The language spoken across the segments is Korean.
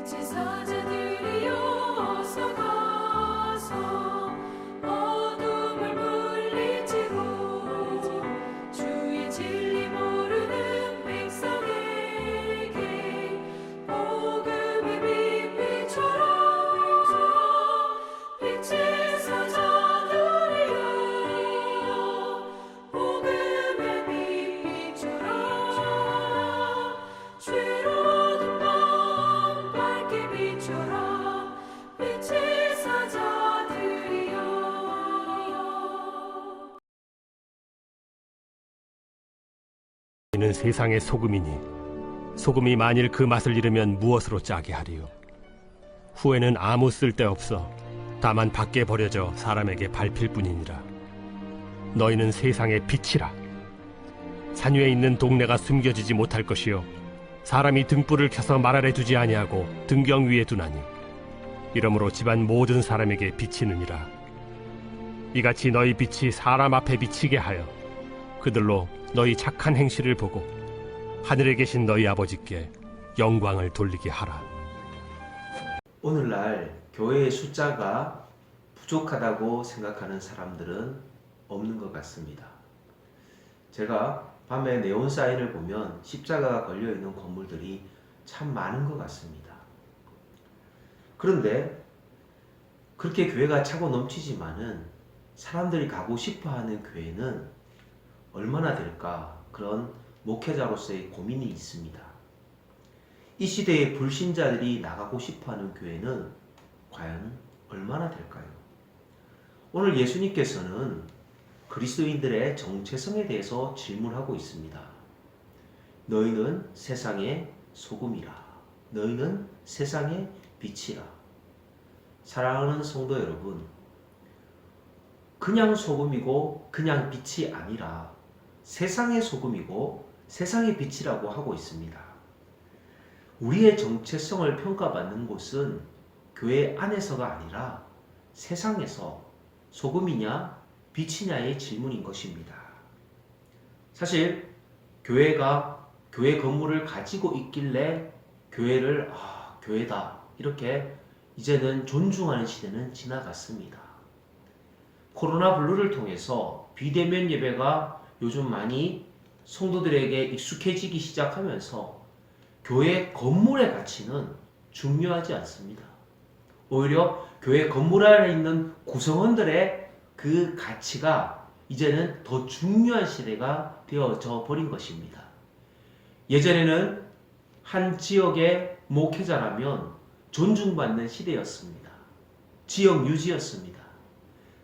제사자들이여 어서 가서 어둠을 물리치고 주의 진리 모르는 백성에게 복음의 빛비춰라. 빛의 사자들이여 복음의 빛비춰라. 죄로운 밤 밝게 비춰라. 빛의 사자들이여. 이는 세상의 소금이니 소금이 만일 그 맛을 잃으면 무엇으로 짜게 하리요. 후에는 아무 쓸데없어 다만 밖에 버려져 사람에게 밟힐 뿐이니라. 너희는 세상의 빛이라. 산 위에 있는 동네가 숨겨지지 못할 것이요 사람이 등불을 켜서 말 아래 두지 아니하고 등경 위에 두나니 이러므로 집안 모든 사람에게 비치느니라. 이같이 너희 빛이 사람 앞에 비치게 하여 그들로 너희 착한 행실을 보고 하늘에 계신 너희 아버지께 영광을 돌리게 하라. 오늘날 교회의 숫자가 부족하다고 생각하는 사람들은 없는 것 같습니다. 제가 밤에 네온 사인을 보면 십자가가 걸려있는 건물들이 참 많은 것 같습니다. 그런데 그렇게 교회가 차고 넘치지만은 사람들이 가고 싶어하는 교회는 얼마나 될까, 그런 목회자로서의 고민이 있습니다. 이 시대의 불신자들이 나가고 싶어하는 교회는 과연 얼마나 될까요? 오늘 예수님께서는 그리스도인들의 정체성에 대해서 질문하고 있습니다. 너희는 세상의 소금이라. 너희는 세상의 빛이라. 사랑하는 성도 여러분, 그냥 소금이고 그냥 빛이 아니라 세상의 소금이고 세상의 빛이라고 하고 있습니다. 우리의 정체성을 평가받는 곳은 교회 안에서가 아니라 세상에서 소금이냐 빛이냐의 질문인 것입니다. 사실 교회가 교회 건물을 가지고 있길래 교회를 교회다 이렇게 이제는 존중하는 시대는 지나갔습니다. 코로나 블루를 통해서 비대면 예배가 요즘 많이 성도들에게 익숙해지기 시작하면서 교회 건물의 가치는 중요하지 않습니다. 오히려 교회 건물 안에 있는 구성원들의 그 가치가 이제는 더 중요한 시대가 되어져 버린 것입니다. 예전에는 한 지역의 목회자라면 존중받는 시대였습니다. 지역 유지였습니다.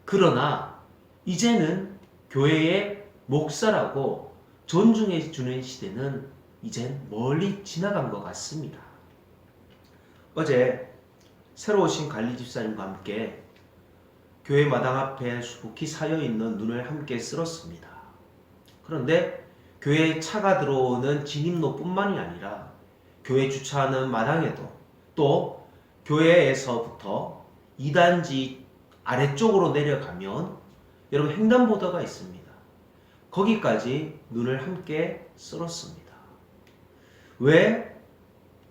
그러나 이제는 교회의 목사라고 존중해 주는 시대는 이젠 멀리 지나간 것 같습니다. 어제 새로 오신 관리 집사님과 함께 교회 마당 앞에 수북히 사여있는 눈을 함께 쓸었습니다. 그런데 교회에 차가 들어오는 진입로뿐만이 아니라 교회 주차하는 마당에도 또 교회에서부터 2단지 아래쪽으로 내려가면 여러분 횡단보도가 있습니다. 거기까지 눈을 함께 쓸었습니다. 왜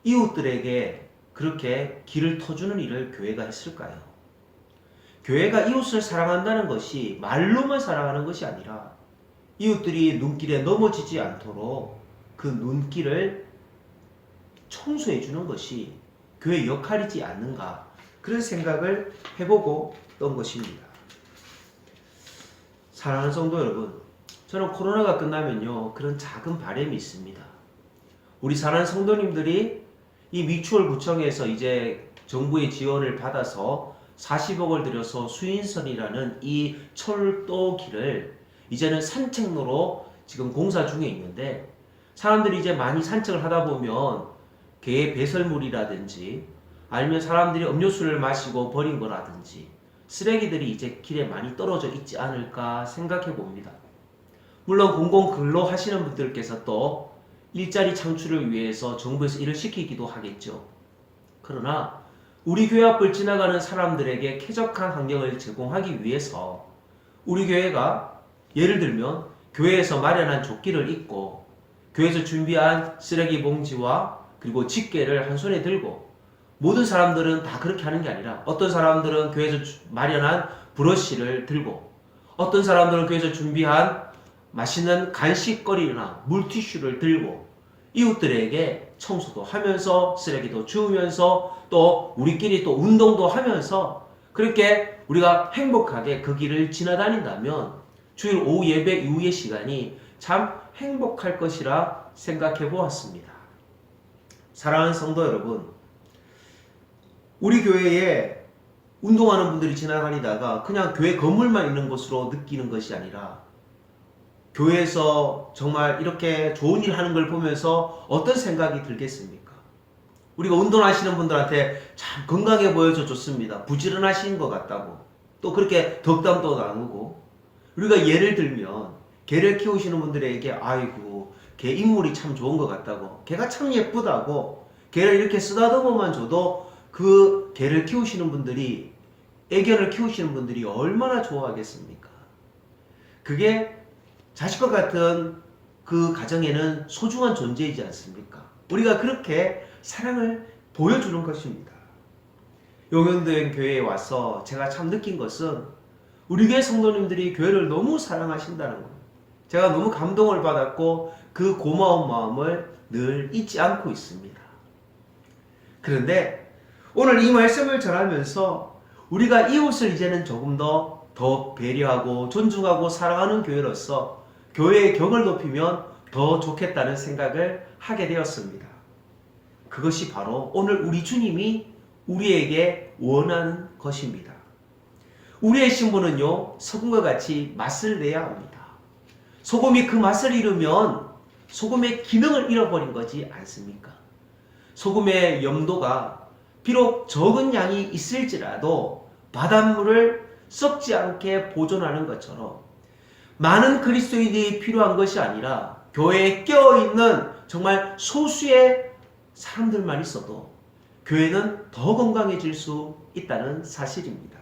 이웃들에게 그렇게 길을 터주는 일을 교회가 했을까요? 교회가 이웃을 사랑한다는 것이 말로만 사랑하는 것이 아니라 이웃들이 눈길에 넘어지지 않도록 그 눈길을 청소해 주는 것이 교회의 역할이지 않는가, 그런 생각을 해보고 떤 것입니다. 사랑하는 성도 여러분, 저는 코로나가 끝나면요 그런 작은 바람이 있습니다. 우리 사랑하는 성도님들이 이 미추홀 구청에서 이제 정부의 지원을 받아서 40억을 들여서 수인선이라는 이 철도길을 이제는 산책로로 지금 공사 중에 있는데, 사람들이 이제 많이 산책을 하다 보면 개 배설물이라든지 아니면 사람들이 음료수를 마시고 버린 거라든지 쓰레기들이 이제 길에 많이 떨어져 있지 않을까 생각해 봅니다. 물론 공공근로 하시는 분들께서 또 일자리 창출을 위해서 정부에서 일을 시키기도 하겠죠. 그러나 우리 교회 앞을 지나가는 사람들에게 쾌적한 환경을 제공하기 위해서 우리 교회가 예를 들면 교회에서 마련한 조끼를 입고 교회에서 준비한 쓰레기 봉지와 그리고 집게를 한 손에 들고 모든 사람들은 다 그렇게 하는 게 아니라 어떤 사람들은 교회에서 마련한 브러쉬를 들고 어떤 사람들은 교회에서 준비한 맛있는 간식거리나 물티슈를 들고 이웃들에게 청소도 하면서 쓰레기도 주우면서 또 우리끼리 또 운동도 하면서 그렇게 우리가 행복하게 그 길을 지나다닌다면 주일 오후 예배 이후의 시간이 참 행복할 것이라 생각해 보았습니다. 사랑하는 성도 여러분, 우리 교회에 운동하는 분들이 지나다니다가 그냥 교회 건물만 있는 것으로 느끼는 것이 아니라 교회에서 정말 이렇게 좋은 일 하는 걸 보면서 어떤 생각이 들겠습니까? 우리가 운동하시는 분들한테 참 건강해 보여서 좋습니다. 부지런하신 것 같다고. 또 그렇게 덕담도 나누고. 우리가 예를 들면 개를 키우시는 분들에게 아이고 개 인물이 참 좋은 것 같다고. 개가 참 예쁘다고. 개를 이렇게 쓰다듬어만 줘도 그 개를 키우시는 분들이 애견을 키우시는 분들이 얼마나 좋아하겠습니까? 그게 자식과 같은 그 가정에는 소중한 존재이지 않습니까? 우리가 그렇게 사랑을 보여주는 것입니다. 용현대행 교회에 와서 제가 참 느낀 것은 우리 교회 성도님들이 교회를 너무 사랑하신다는 거예요. 제가 너무 감동을 받았고 그 고마운 마음을 늘 잊지 않고 있습니다. 그런데 오늘 이 말씀을 전하면서 우리가 이웃을 이제는 조금 더 배려하고 존중하고 사랑하는 교회로서 교회의 격을 높이면 더 좋겠다는 생각을 하게 되었습니다. 그것이 바로 오늘 우리 주님이 우리에게 원하는 것입니다. 우리의 신분은요, 소금과 같이 맛을 내야 합니다. 소금이 그 맛을 잃으면 소금의 기능을 잃어버린 거지 않습니까? 소금의 염도가 비록 적은 양이 있을지라도 바닷물을 썩지 않게 보존하는 것처럼 많은 그리스도인들이 필요한 것이 아니라 교회에 껴있는 정말 소수의 사람들만 있어도 교회는 더 건강해질 수 있다는 사실입니다.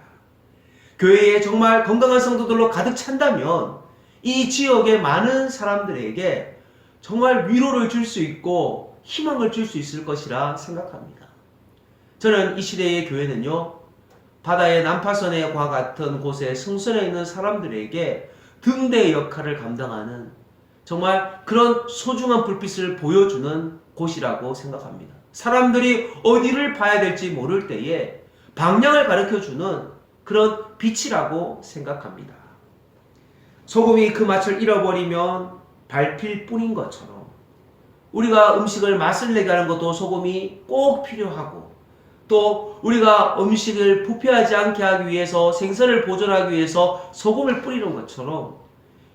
교회에 정말 건강한 성도들로 가득 찬다면 이 지역의 많은 사람들에게 정말 위로를 줄 수 있고 희망을 줄 수 있을 것이라 생각합니다. 저는 이 시대의 교회는요, 바다의 난파선과 같은 곳에 승선해 있는 사람들에게 등대의 역할을 감당하는 정말 그런 소중한 불빛을 보여주는 곳이라고 생각합니다. 사람들이 어디를 봐야 될지 모를 때에 방향을 가르쳐주는 그런 빛이라고 생각합니다. 소금이 그 맛을 잃어버리면 밟힐 뿐인 것처럼 우리가 음식을 맛을 내게 하는 것도 소금이 꼭 필요하고 또 우리가 음식을 부패하지 않게 하기 위해서 생선을 보존하기 위해서 소금을 뿌리는 것처럼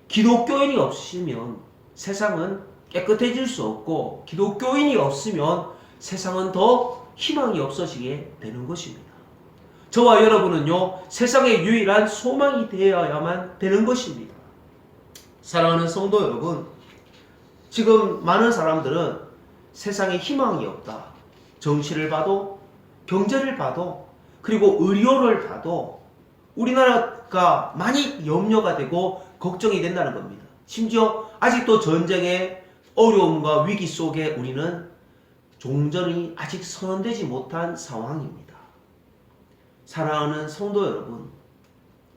기독교인이 없으면 세상은 깨끗해질 수 없고 기독교인이 없으면 세상은 더 희망이 없어지게 되는 것입니다. 저와 여러분은요, 세상의 유일한 소망이 되어야만 되는 것입니다. 사랑하는 성도 여러분, 지금 많은 사람들은 세상에 희망이 없다. 정치를 봐도 경제를 봐도 그리고 의료를 봐도 우리나라가 많이 염려가 되고 걱정이 된다는 겁니다. 심지어 아직도 전쟁의 어려움과 위기 속에 우리는 종전이 아직 선언되지 못한 상황입니다. 사랑하는 성도 여러분,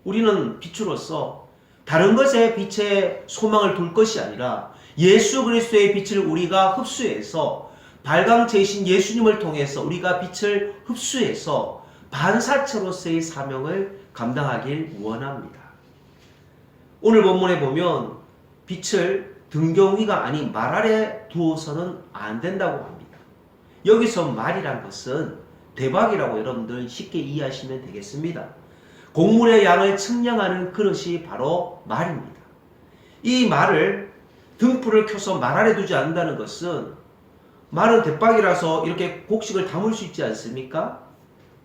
우리는 빛으로서 다른 것에 빛에 소망을 둘 것이 아니라 예수 그리스도의 빛을 우리가 흡수해서 발광체이신 예수님을 통해서 우리가 빛을 흡수해서 반사체로서의 사명을 감당하길 원합니다. 오늘 본문에 보면 빛을 등경위가 아닌 말 아래 두어서는 안 된다고 합니다. 여기서 말이란 것은 대박이라고 여러분들 쉽게 이해하시면 되겠습니다. 곡물의 양을 측량하는 그릇이 바로 말입니다. 이 말을 등불을 켜서 말 아래 두지 않는다는 것은 말은 대박이라서 이렇게 곡식을 담을 수 있지 않습니까?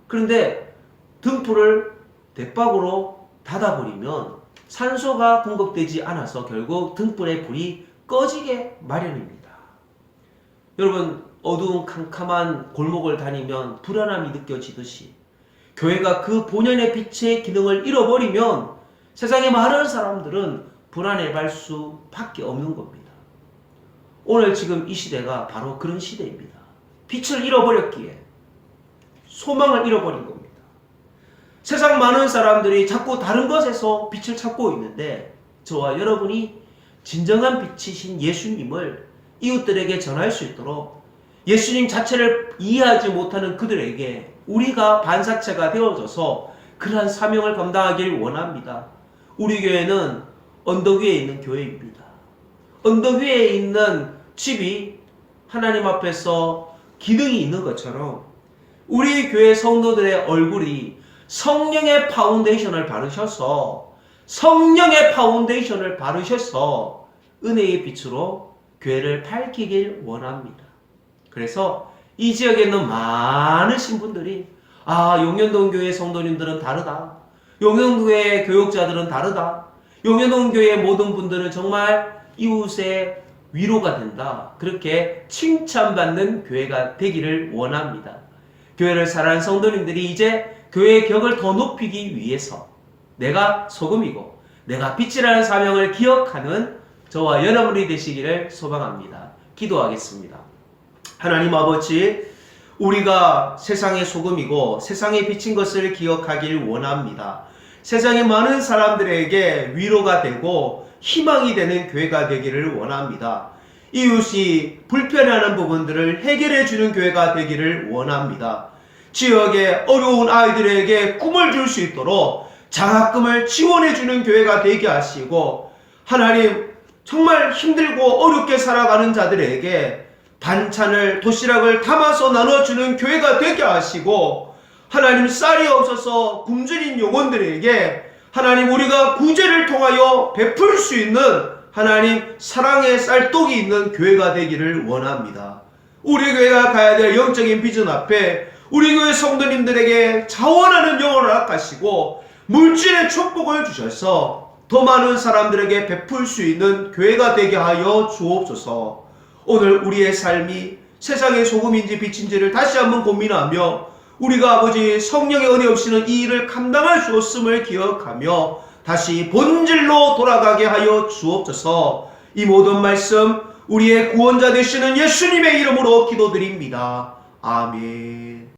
그런데 등불을 대박으로 닫아버리면 산소가 공급되지 않아서 결국 등불의 불이 꺼지게 마련입니다. 여러분, 어두운 캄캄한 골목을 다니면 불안함이 느껴지듯이 교회가 그 본연의 빛의 기능을 잃어버리면 세상의 많은 사람들은 불안해할 수밖에 없는 겁니다. 오늘 지금 이 시대가 바로 그런 시대입니다. 빛을 잃어버렸기에 소망을 잃어버린 겁니다. 세상 많은 사람들이 자꾸 다른 것에서 빛을 찾고 있는데 저와 여러분이 진정한 빛이신 예수님을 이웃들에게 전할 수 있도록 예수님 자체를 이해하지 못하는 그들에게 우리가 반사체가 되어져서 그러한 사명을 감당하길 원합니다. 우리 교회는 언덕 위에 있는 교회입니다. 언덕 위에 있는 집이 하나님 앞에서 기둥이 있는 것처럼 우리 교회 성도들의 얼굴이 성령의 파운데이션을 바르셔서 은혜의 빛으로 교회를 밝히길 원합니다. 그래서 이 지역에 있는 많으신 분들이 용현동 교회 성도님들은 다르다. 용현동교회 교육자들은 다르다. 용현동 교회 모든 분들은 정말 이웃의 위로가 된다. 그렇게 칭찬받는 교회가 되기를 원합니다. 교회를 사랑하는 성도님들이 이제 교회의 격을 더 높이기 위해서 내가 소금이고 내가 빛이라는 사명을 기억하는 저와 여러분이 되시기를 소망합니다. 기도하겠습니다. 하나님 아버지, 우리가 세상의 소금이고 세상의 빛인 것을 기억하길 원합니다. 세상의 많은 사람들에게 위로가 되고 희망이 되는 교회가 되기를 원합니다. 이웃이 불편해하는 부분들을 해결해 주는 교회가 되기를 원합니다. 지역의 어려운 아이들에게 꿈을 줄 수 있도록 장학금을 지원해 주는 교회가 되게 하시고, 하나님 정말 힘들고 어렵게 살아가는 자들에게 반찬을, 도시락을 담아서 나눠주는 교회가 되게 하시고, 하나님 쌀이 없어서 굶주린 영혼들에게 하나님 우리가 구제를 통하여 베풀 수 있는 하나님 사랑의 쌀떡이 있는 교회가 되기를 원합니다. 우리 교회가 가야 될 영적인 비전 앞에 우리 교회 성도님들에게 자원하는 영혼을 허락하시고 물질의 축복을 주셔서 더 많은 사람들에게 베풀 수 있는 교회가 되게 하여 주옵소서. 오늘 우리의 삶이 세상의 소금인지 빛인지를 다시 한번 고민하며 우리가 아버지 성령의 은혜 없이는 이 일을 감당할 수 없음을 기억하며 다시 본질로 돌아가게 하여 주옵소서. 이 모든 말씀 우리의 구원자 되시는 예수님의 이름으로 기도드립니다. 아멘.